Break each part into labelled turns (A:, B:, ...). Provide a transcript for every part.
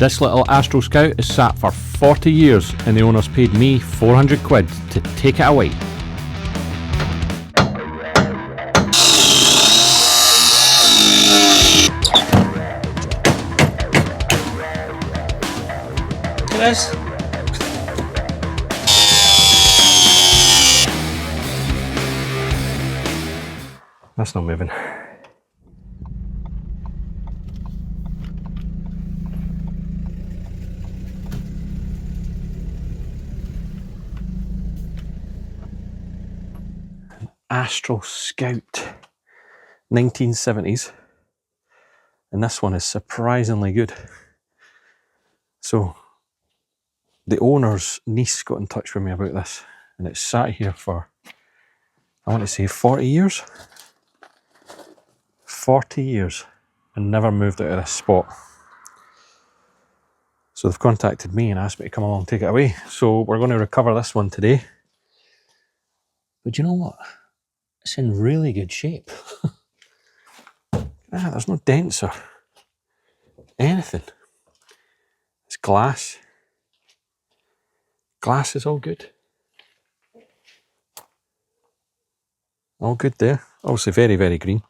A: This little Astral Scout is sat for 40 years and the owners paid me 400 quid to take it away.
B: Look at this.
A: That's not moving. Astral Scout 1970s, and this one is surprisingly good. So the owner's niece got in touch with me about this, and it's sat here for, I want to say 40 years. 40 years and never moved out of this spot. So they've contacted me and asked me to come along and take it away. So we're going to recover this one today. But you know what? It's in really good shape. There's no dents or anything. It's glass. Glass is all good. All good there. Obviously very, very green.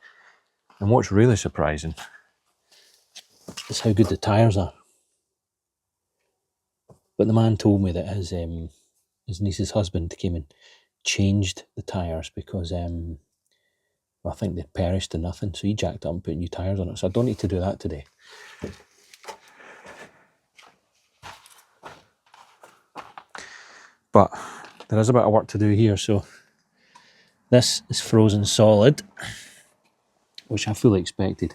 A: And what's really surprising is how good the tyres are. But the man told me that his niece's husband came and changed the tyres because I think they'd perished to nothing. So he jacked up and put new tyres on it. So I don't need to do that today. But there is a bit of work to do here. So this is frozen solid, which I fully expected.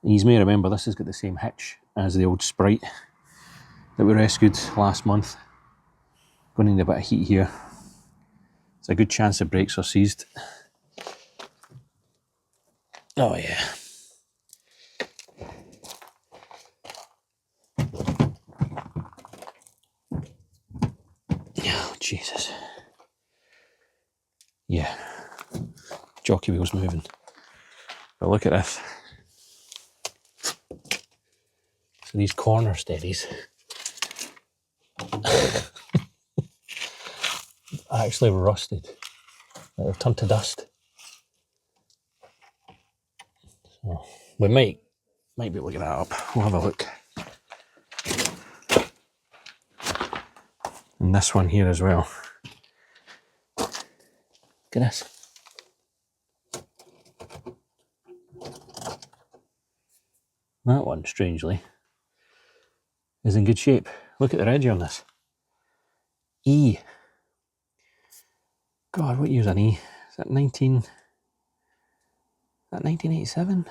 A: You may remember this has got the same hitch as the old Sprite that we rescued last month. Going to need a bit of heat here. It's a good chance the brakes are seized. Oh yeah. Oh Jesus. Yeah. Jockey wheel's moving. But look at this. So these corner steadies actually rusted. They've turned to dust. So we might be able to get that up. We'll have a look. And this one here as well. Look at this. That one, strangely, is in good shape. Look at the reg on this. E. God, what year's an E? Is that 1987?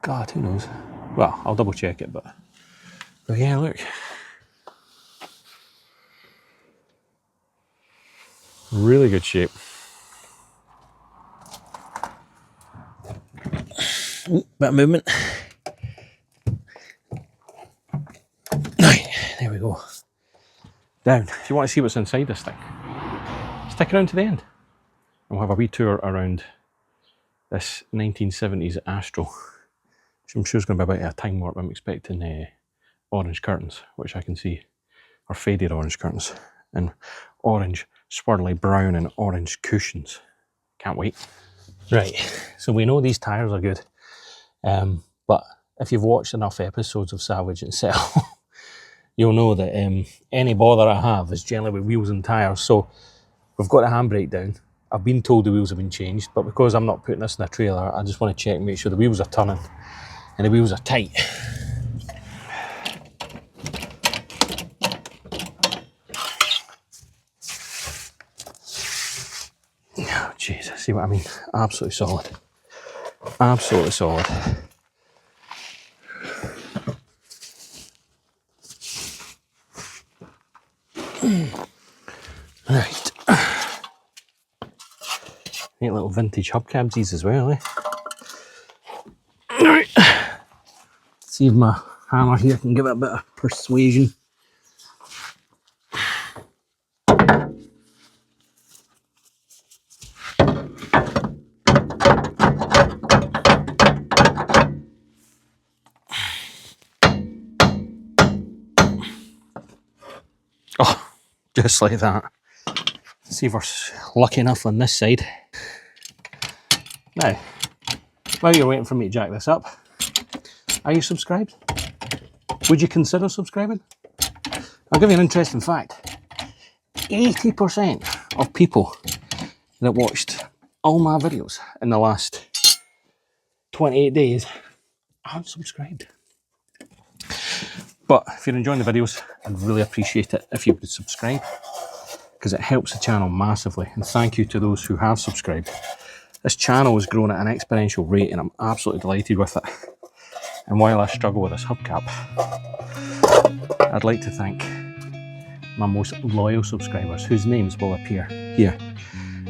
A: God, who knows? Well, I'll double check it, but yeah, look. Really good shape. Ooh, bit of movement. Right, there we go. Down. If you want to see what's inside this thing, stick around to the end. And we'll have a wee tour around this 1970s Astro, which I'm sure is going to be about a time warp. I'm expecting orange curtains, which I can see are faded orange curtains, and orange swirly brown and orange cushions. Can't wait. Right, so we know these tyres are good, but if you've watched enough episodes of Salvage and Sell, you'll know that any bother I have is generally with wheels and tyres. So we've got a handbrake down. I've been told the wheels have been changed, but because I'm not putting this in a trailer, I just want to check and make sure the wheels are turning and the wheels are tight. Oh, Jesus, see what I mean? Absolutely solid. Absolutely solid. Right. Neat little vintage hubcabsies as well, eh? Right. See if my hammer here can give it a bit of persuasion. just like that. See if we're lucky enough on this side. Now, while you're waiting for me to jack this up, are you subscribed? Would you consider subscribing? I'll give you an interesting fact. 80% of people that watched all my videos in the last 28 days aren't subscribed. But if you're enjoying the videos, I'd really appreciate it if you would subscribe, because it helps the channel massively. And thank you to those who have subscribed. This channel has grown at an exponential rate and I'm absolutely delighted with it. And while I struggle with this hubcap, I'd like to thank my most loyal subscribers, whose names will appear here.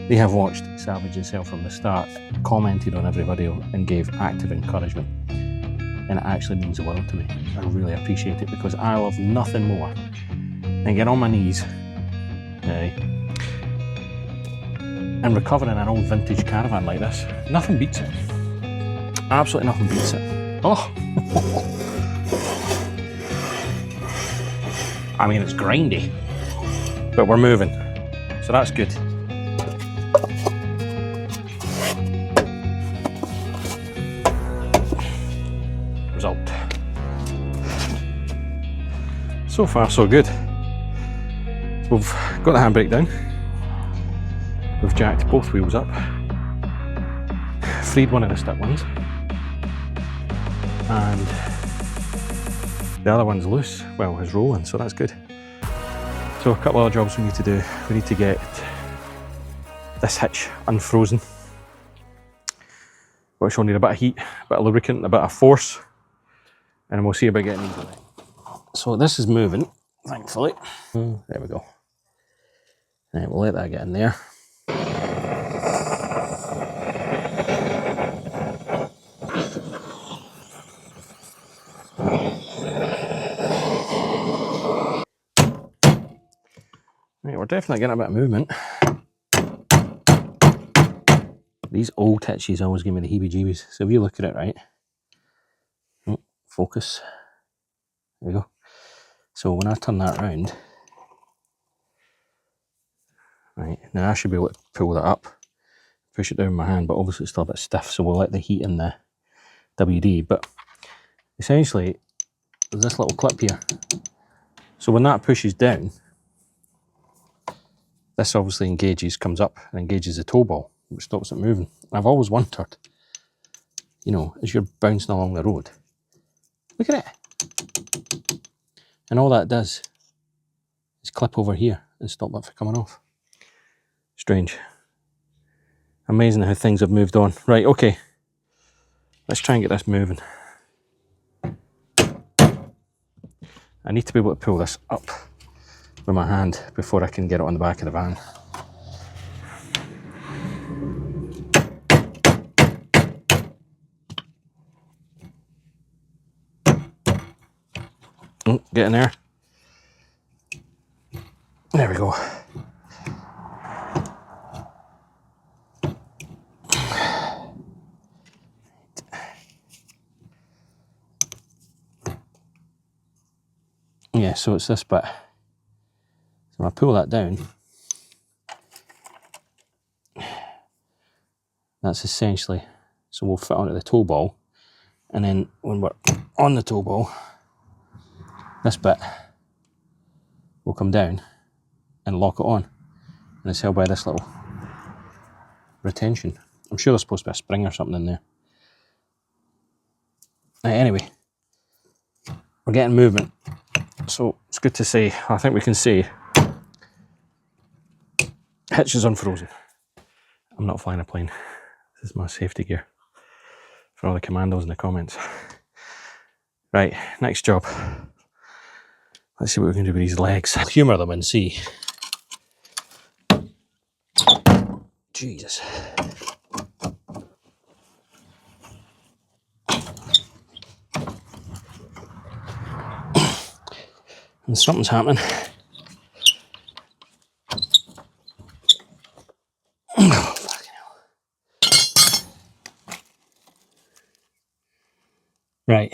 A: They have watched Savage Himself from the start, commented on every video and gave active encouragement. And it actually means the world to me. I really appreciate it, because I love nothing more than get on my knees and recovering an old vintage Caravan like this. Nothing beats it. Absolutely nothing beats it. Oh! I mean, it's grindy, but we're moving, so that's good. Result. So far, so good. We've got the handbrake down. We've jacked both wheels up. Freed one of the stick ones. And the other one's loose. Well, it's rolling, so that's good. So a couple of jobs we need to do. We need to get this hitch unfrozen, which will need a bit of heat, a bit of lubricant, a bit of force, and we'll see about getting these away. So this is moving, thankfully. There we go. Right, we'll let that get in there. Right, we're definitely getting a bit of movement. These old hitches always give me the heebie-jeebies. So if you look at it right, focus. There you go. So when I turn that round, right, now I should be able to pull that up, push it down with my hand, but obviously it's still a bit stiff, so we'll let the heat in the WD. But essentially, there's this little clip here. So when that pushes down, this obviously comes up and engages the toe ball, which stops it moving. I've always wondered, you know, as you're bouncing along the road, look at it. And all that does is clip over here and stop that from coming off. Strange. Amazing how things have moved on. Right, okay. Let's try and get this moving. I need to be able to pull this up with my hand before I can get it on the back of the van. Get in there. There we go. Yeah, so it's this bit. So when I pull that down, that's essentially, so we'll fit onto the toe ball, and then when we're on the toe ball, this bit will come down and lock it on, and it's held by this little retention. I'm sure there's supposed to be a spring or something in there. Anyway, we're getting movement, so it's good to see. I think we can see hitch is unfrozen. I'm not flying a plane. This is my safety gear for all the commandos in the comments. Right, next job. Let's see what we can do with these legs. Humour them and see. Jesus. And something's happening. Oh, fucking hell. Right.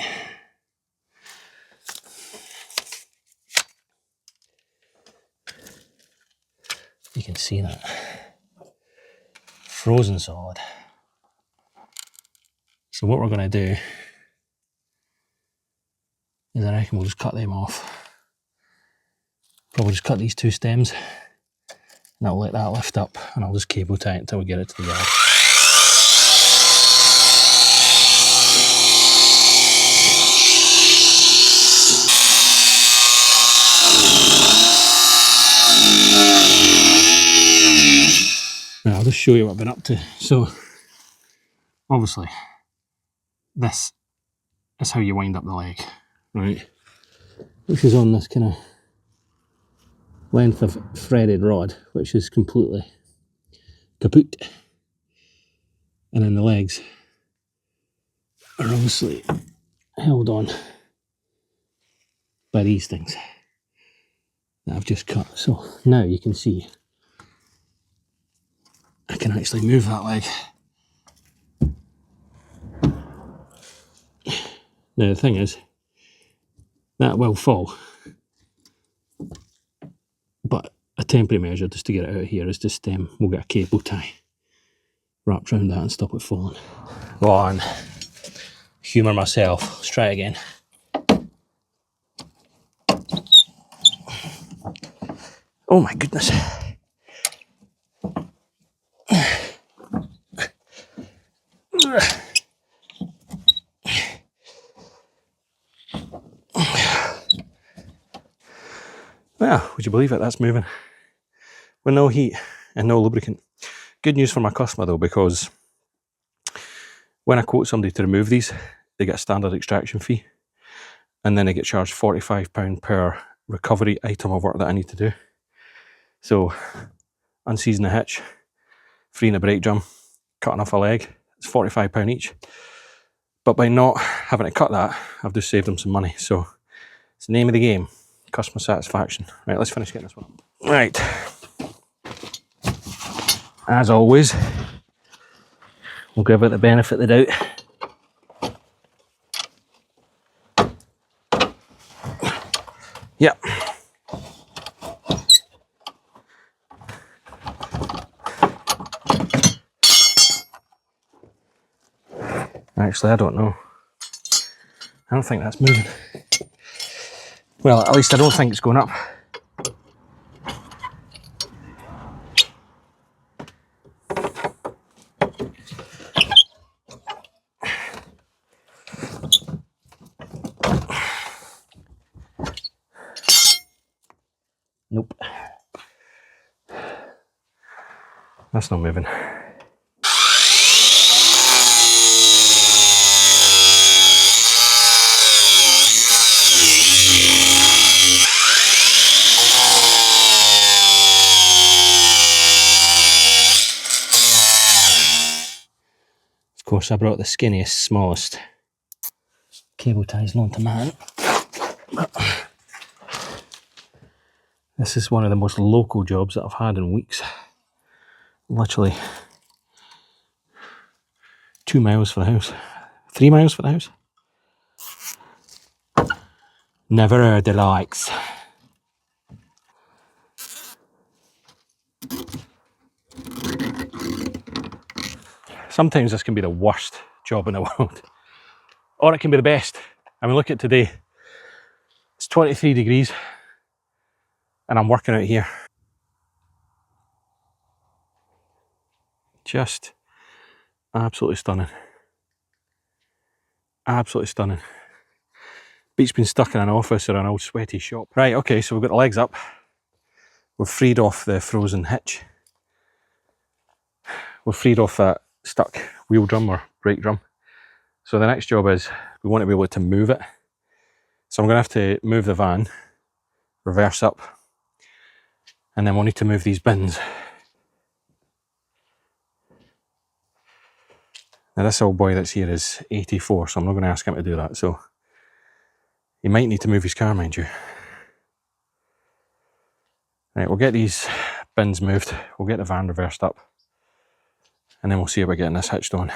A: seen it. Frozen solid. So what we're going to do is I reckon we'll just cut them off. Probably just cut these two stems and I'll let that lift up and I'll just cable tie it until we get it to the yard. Now I'll just show you what I've been up to. So obviously this is how you wind up the leg, right? Which is on this kind of length of threaded rod, which is completely kaput. And then the legs are obviously held on by these things that I've just cut. So now you can see I can actually move that leg. Now the thing is, that will fall, but a temporary measure just to get it out of here is just we'll get a cable tie wrapped around that and stop it falling. Go on, humour myself, let's try it again. Oh my goodness. Well, would you believe it? That's moving. With no heat and no lubricant. Good news for my customer though, because when I quote somebody to remove these, they get a standard extraction fee. And then they get charged £45 per recovery item of work that I need to do. So, unseizing a hitch, freeing a brake drum, cutting off a leg, it's £45 each. But by not having to cut that, I've just saved them some money. So, it's the name of the game, customer satisfaction. Right, let's finish getting this one up. Right. As always, we'll give it the benefit of the doubt. Yep. Actually, I don't know. I don't think that's moving. Well, at least I don't think it's going up. Nope. That's not moving. Of course, I brought the skinniest, smallest cable ties known to man. This is one of the most local jobs that I've had in weeks. Literally 2 miles for the house. 3 miles for the house. Never heard the likes. Sometimes this can be the worst job in the world. Or it can be the best. I mean, look at today. It's 23 degrees. And I'm working out here. Just absolutely stunning. Absolutely stunning. Beats being stuck in an office or an old sweaty shop. Right, okay, so we've got the legs up. We've freed off the frozen hitch. We've freed off that stuck wheel drum or brake drum. So the next job is we want to be able to move it. So I'm going to have to move the van, reverse up, and then we'll need to move these bins. Now this old boy that's here is 84, so I'm not going to ask him to do that. So he might need to move his car, mind you. Right, we'll get these bins moved, we'll get the van reversed up, and then we'll see about getting this hitched on.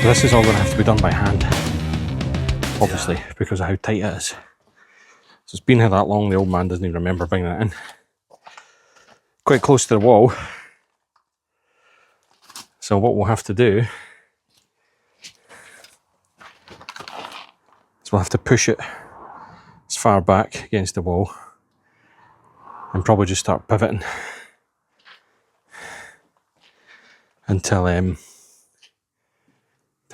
A: So this is all going to have to be done by hand, obviously, because of how tight it is. So it's been here that long, the old man doesn't even remember bringing it in. Quite close to the wall. So what we'll have to do is we'll have to push it as far back against the wall and probably just start pivoting until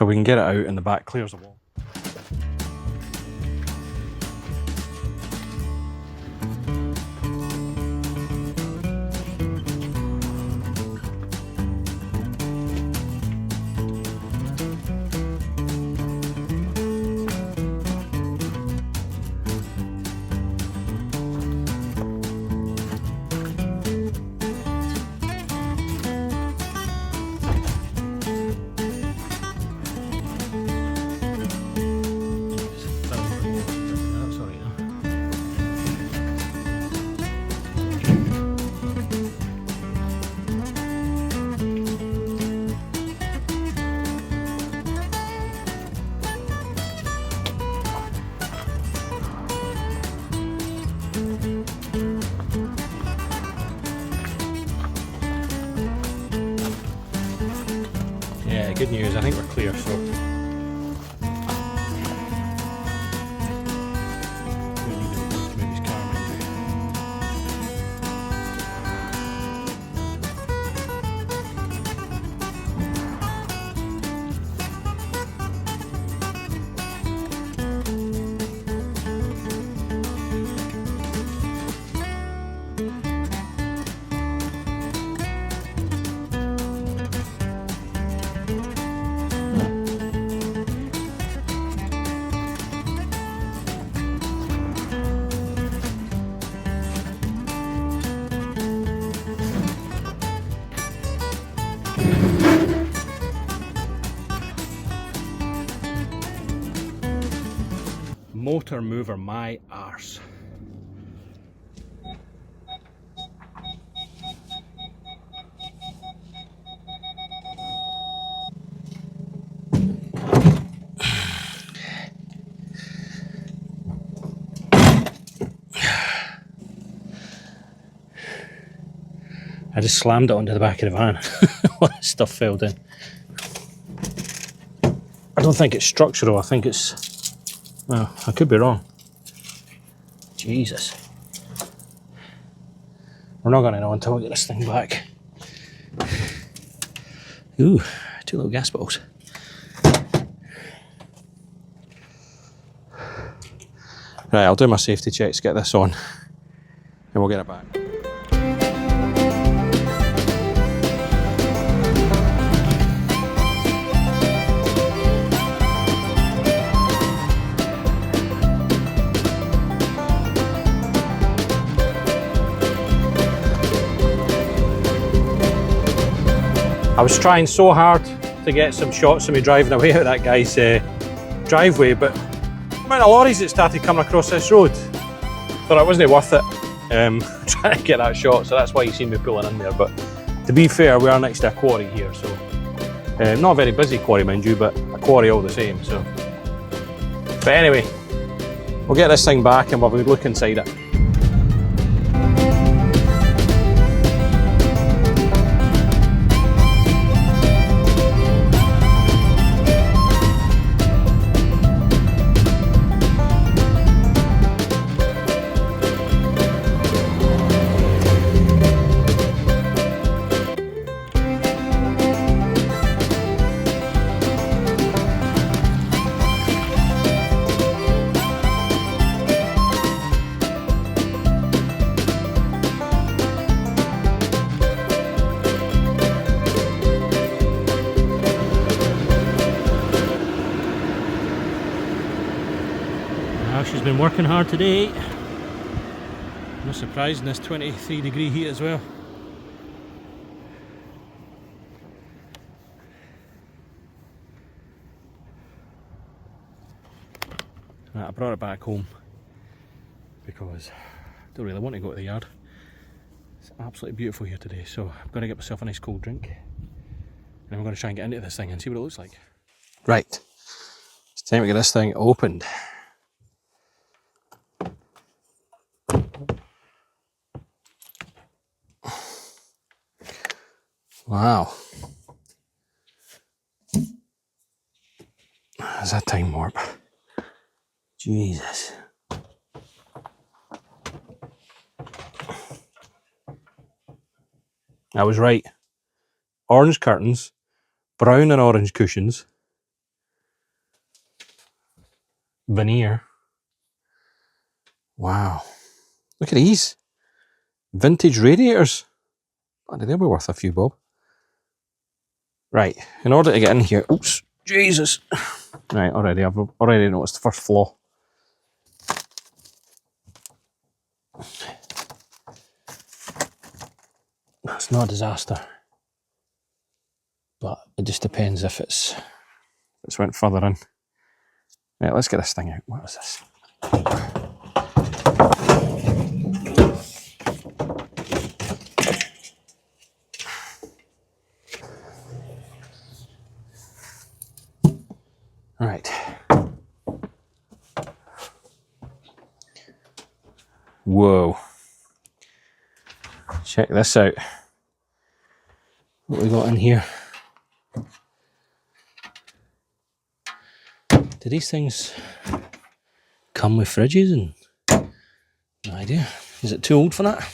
A: we can get it out and the back clears the wall. Yeah, good news, I think we're clear, so motor mover my arse. I just slammed it onto the back of the van. All this stuff fell in. I don't think it's structural, I think it's... well, I could be wrong. Jesus. We're not going to know until we get this thing back. Ooh, 2 little gas bottles. Right, I'll do my safety checks, get this on, and we'll get it back. I was trying so hard to get some shots of me driving away out that guy's driveway, but the amount of lorries that started coming across this road, thought it wasn't worth it trying to get that shot, so that's why you see me pulling in there. But to be fair, we are next to a quarry here, so not a very busy quarry, mind you, but a quarry all the same. So, but anyway, we'll get this thing back and we'll have a look inside it. She's been working hard today. No surprise in this 23-degree heat as well. Right, I brought it back home because I don't really want to go to the yard. It's absolutely beautiful here today, so I'm going to get myself a nice cold drink and I'm going to try and get into this thing and see what it looks like. Right, it's time to get this thing opened. Wow. Is that time warp? Jesus. I was right. Orange curtains, brown and orange cushions, veneer. Wow. Look at these. Vintage radiators. Bloody, they'll be worth a few bob. Right, in order to get in here, oops, Jesus. Right, I've already noticed the first flaw. That's not a disaster. But it just depends if it's went further in. Right, let's get this thing out. What is this? Right. Whoa. Check this out. What we got in here? Do these things come with fridges? And no idea. Is it too old for that?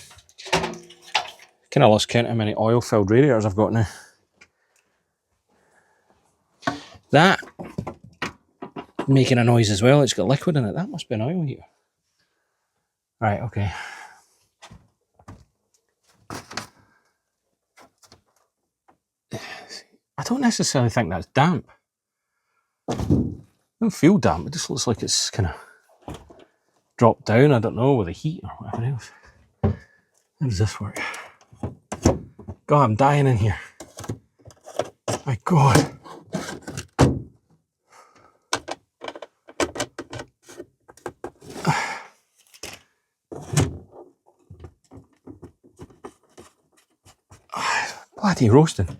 A: Kind of lost count how many oil-filled radiators I've got now. That making a noise as well. It's got liquid in it. That must be an oil heater. Right, okay. I don't necessarily think that's damp. I don't feel damp. It just looks like it's kind of dropped down. I don't know, with the heat or whatever else. How does this work? God, I'm dying in here. My God. Bloody roasting.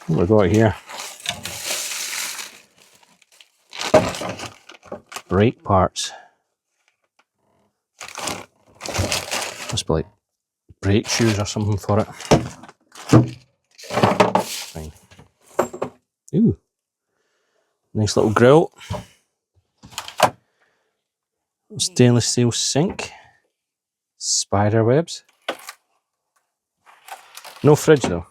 A: What have we got here? Brake parts. Must be like brake shoes or something for it. Fine. Ooh. Nice little grill. Stainless steel sink. Spider webs. No fridge though.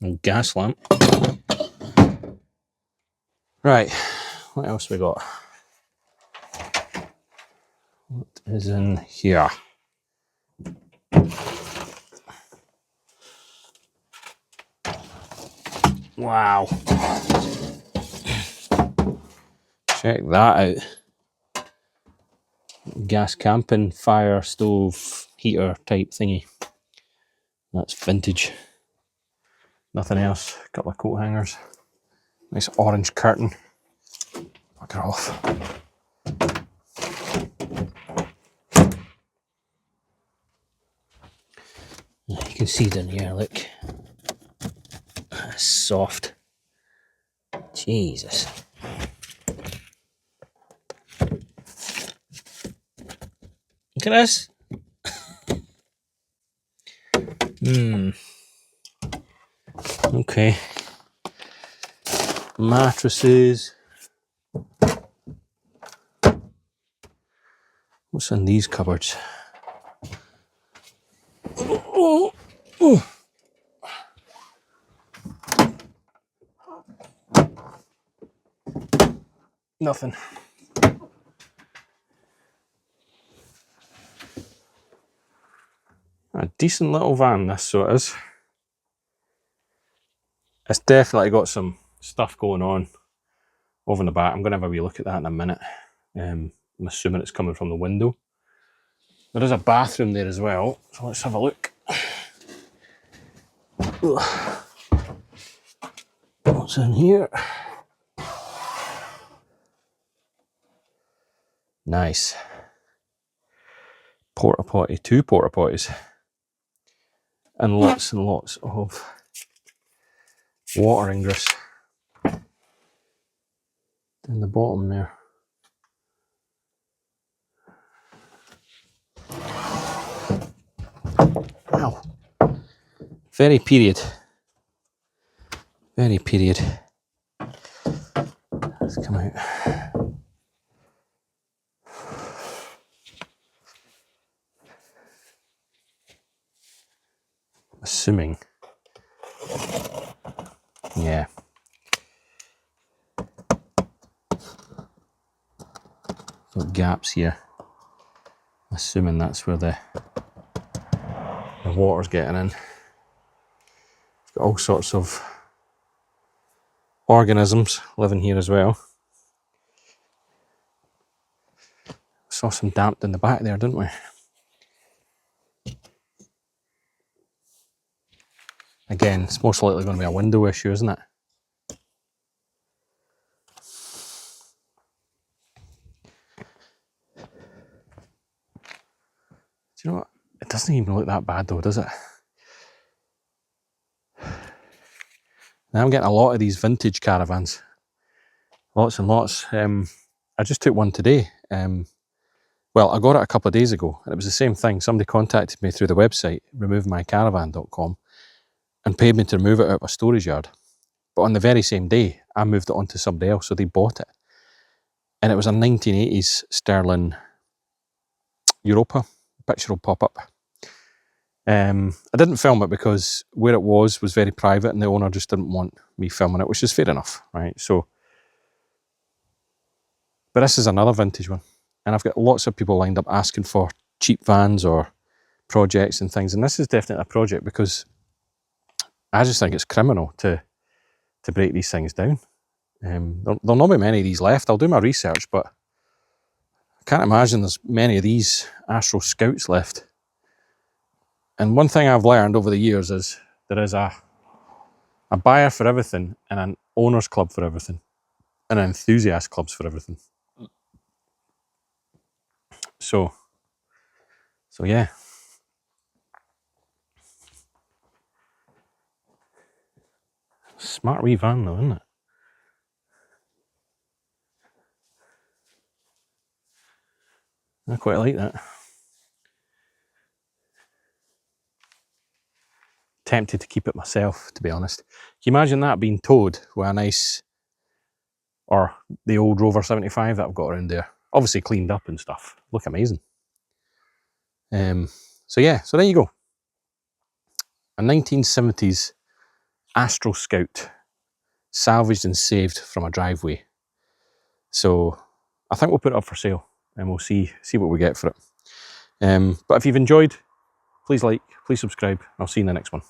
A: And gas lamp. Right, what else we got? What is in here? Wow. Check that out. Gas camping, fire, stove, heater type thingy. That's vintage. Nothing else. A couple of coat hangers. Nice orange curtain. Fuck it off. You can see down here, look. That's soft. Jesus. Look at this. Okay. Mattresses. What's in these cupboards? Oh. Nothing. A decent little van, this so it is. It's definitely got some stuff going on over in the back. I'm going to have a wee look at that in a minute. I'm assuming it's coming from the window. There is a bathroom there as well, so let's have a look. What's in here? Nice. Porta potty, 2 porta potties. And lots of water ingress in the bottom there. Wow. Very period. Very period. Let's come out. Assuming. Yeah. Got gaps here. Assuming that's where the water's getting in. It's got all sorts of organisms living here as well. Saw some damp in the back there, didn't we? Again, it's most likely going to be a window issue, isn't it? Do you know what? It doesn't even look that bad though, does it? Now I'm getting a lot of these vintage caravans. Lots and lots. I just took one today. Well, I got it a couple of days ago, and it was the same thing. Somebody contacted me through the website, removemycaravan.com, and paid me to remove it out of a storage yard. But on the very same day, I moved it on to somebody else, so they bought it. And it was a 1980s Sterling Europa. Picture will pop up. I didn't film it because where it was very private, and the owner just didn't want me filming it, which is fair enough, right? So, but this is another vintage one, and I've got lots of people lined up asking for cheap vans or projects and things, and this is definitely a project because I just think it's criminal to break these things down. There'll not be many of these left. I'll do my research, but I can't imagine there's many of these Astral Scouts left. And one thing I've learned over the years is there is a buyer for everything and an owner's club for everything and an enthusiast clubs for everything. So yeah. Smart wee van though, isn't it? I quite like that. Tempted to keep it myself, to be honest. Can you imagine that being towed with a nice, or the old Rover 75 that I've got around there? Obviously cleaned up and stuff. Look amazing. So yeah, so there you go. A 1970s Astral Scout, salvaged and saved from a driveway. So I think we'll put it up for sale and we'll see what we get for it. But if you've enjoyed, please like, please subscribe. I'll see you in the next one.